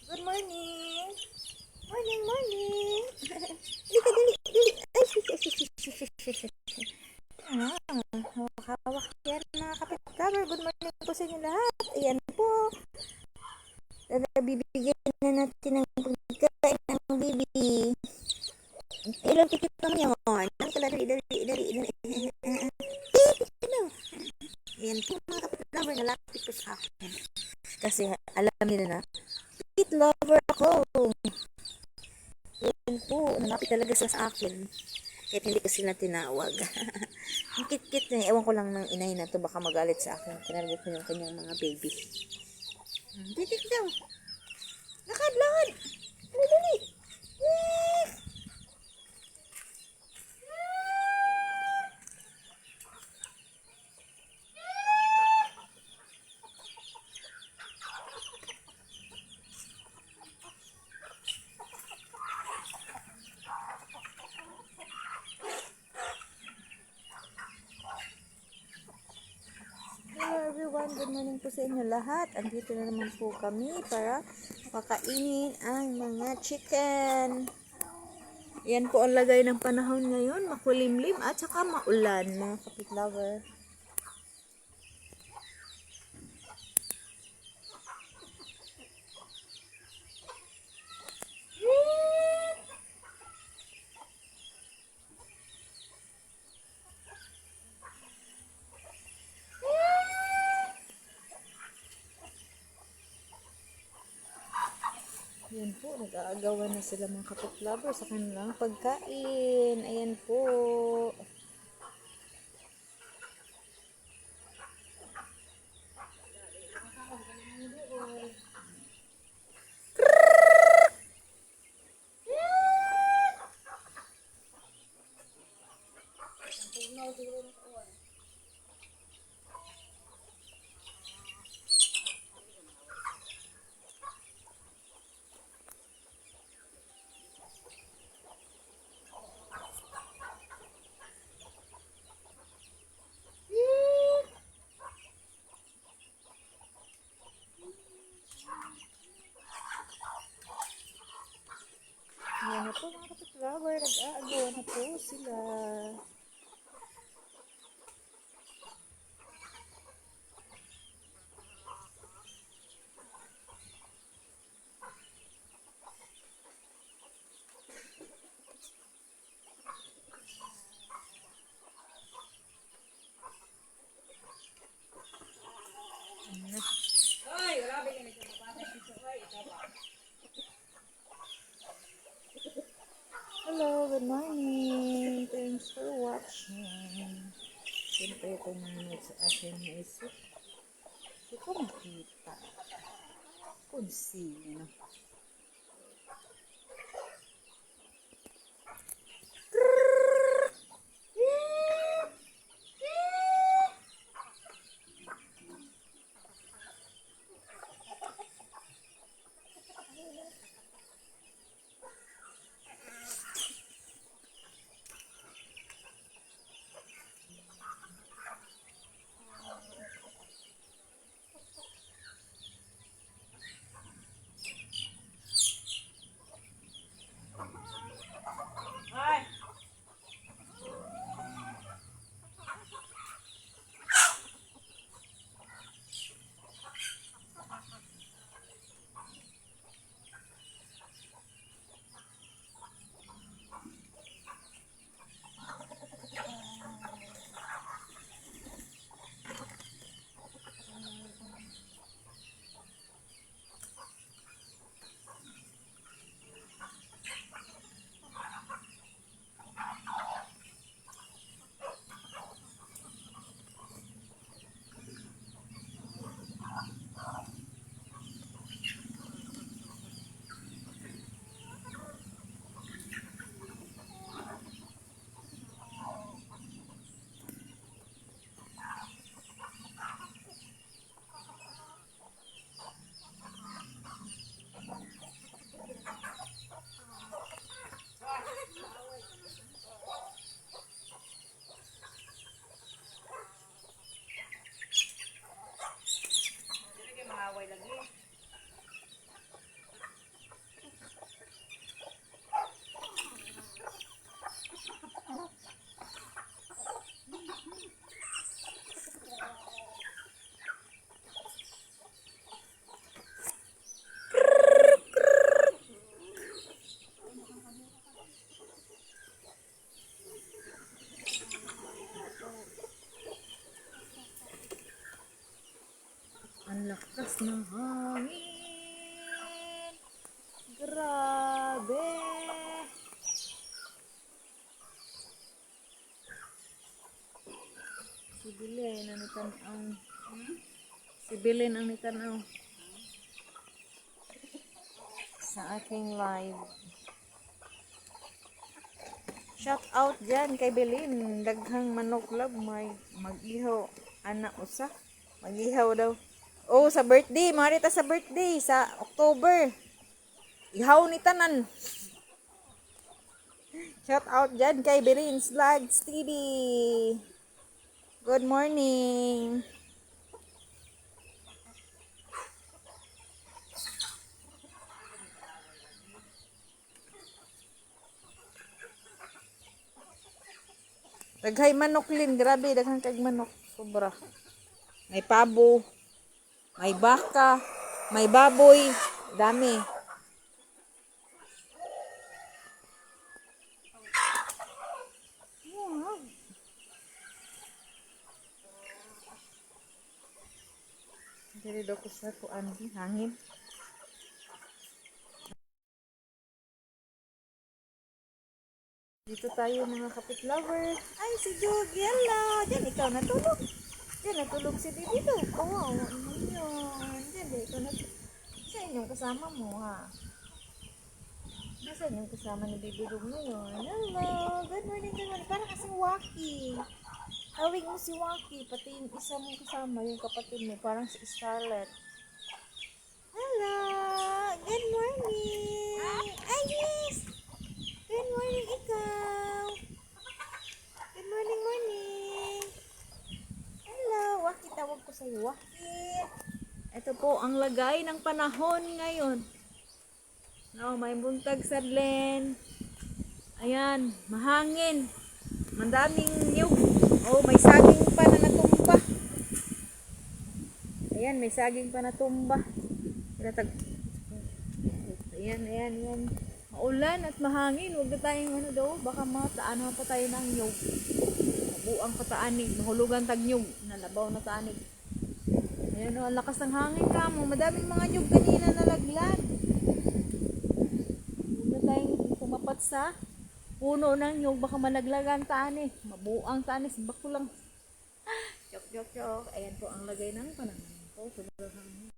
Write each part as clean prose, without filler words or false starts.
Good morning. Morning, morning. Dali ka, dali, dali. Ay, hawak yan mga kapit-cover. Good morning po sa inyo lahat. Ayan po. Bibigyan na natin ng pagkain ng baby. Ilang tikit naman yun. Dali, dali, dali, dali. Ayan po mga kapit-cover. Nalapit po sa akin. Kasi alam nila na, pet lover ako. Yan po, nalapit talaga sa akin. Kahit hindi ko sila tinawag. Ang kit-kit na, ewan ko lang ng inay na to, baka magalit sa akin. Tinarget ko yung kanyang mga baby. Titik daw. Lakad, lakad. Dali, dali. Hello everyone, good morning po sa inyo lahat. Andito na naman po kami para pakainin ang mga chicken. Yan po ang lagay ng panahon ngayon, makulimlim at saka maulan mga kapit lover. Yan po, nag-aagawan na sila mga kapit lover sa kanilang pagkain. Ayan po. Ayan na po mga kapit lover, nag-aagawan na po sila. Hello, good morning. Thanks for watching. Siyempre ito nanonood sa akin na isip. Hindi ko makita kung sino. na hangin. Grabe. Si Bilin ang nitanaw. Si Bilin ang nitanaw. Sa aking live. Shout out dyan kay Bilin. Daghang manok love. May mag-ihaw. Anak usa. Mag-ihaw daw. Oh, sa birthday. Marita sa birthday. Sa October. Ihaw ni tanan. Shout out dyan kay Bilin's Vlogs TV. Good morning. Daghay manok lin, grabe daghang kag manok, sobra. May pabo, may baka, may baboy, dami. Dili daw ko sa kuan hangin. Dito tayo mga kapit lover. Ay, si Juliela. Diyan, ikaw natulog. Diyan, natulog si Bibi daw. Oo, ano yun. Diyan, ikaw natulog. Sa inyong kasama mo, ha? Nasa inyong kasama ni Bibi Dog ngayon. Hello, good morning, good morning. Parang kasing Waki. Tawag mo si Waki. Pati yung isa mong kasama, yung kapatid mo. Parang si Scarlett. Hello, good morning. Ay, yes. Good morning, ikaw. Good morning, morning. Hello, Waki, tawag ko sa'yo, Waki. Ito po ang lagay ng panahon ngayon. No, may buntag sadlen. Ayan, mahangin. Mandaming niyog. Oh, may saging pa na natumba. Ayan, may saging pa natumba. Ayan, ayan, ayan. Maulan at mahangin. Huwag na tayong ano daw. Baka mataan pa tayo ng nyog. Mabuang pataanig. Mahulugan tag nyog. Nalabaw na taanig. Ayan o, ang lakas ng hangin ka mo. Madaming mga nyog kanina nalaglag. Huwag na tayong tumapat sa puno ng nyog. Baka malaglagan taanig. Mabuang taanig. Bako lang. Chok, chok, chok. Ayan po ang lagay ng panahon. Sobrang hangin.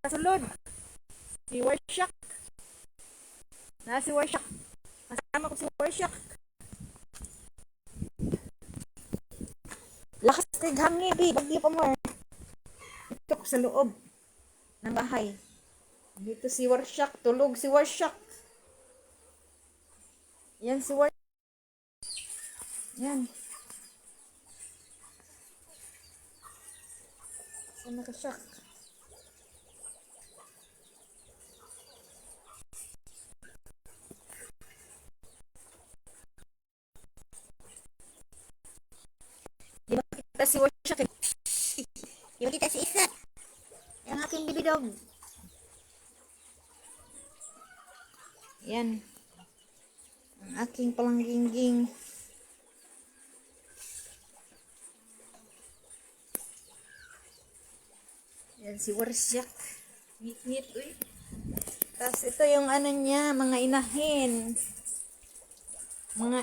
Sa sulod si Warshak na si Warshak kasama ko si Warshak lakas kay hangin bi bagyo pa mo dito ko sa loob ng bahay dito si Warshak tulog si Warshak yan si Warshak yan sana ka Shak. Si Warshak yung kita si Isa yung aking baby dog yan ang aking palanggingging yan si Warshak ngit-ngit uy tapos ito yung ano niya mga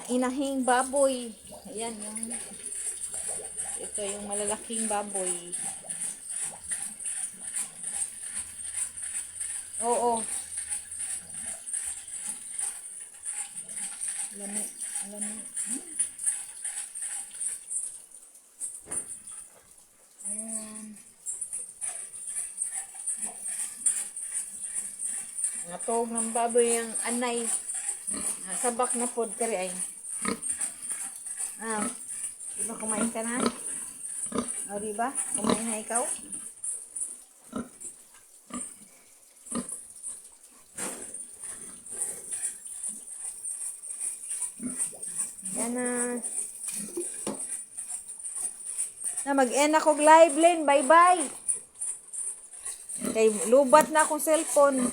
inahing baboy ayan yung ito yung malalaking baboy. Oo. Lami. Ayan. Natog ng baboy yung anay. Sabak na pod kari ay. Diba kumain ka na? O, diba? Kumain na ikaw? Yan na. Mag-end ako live, Len. Bye-bye. Kay lubat na akong cellphone.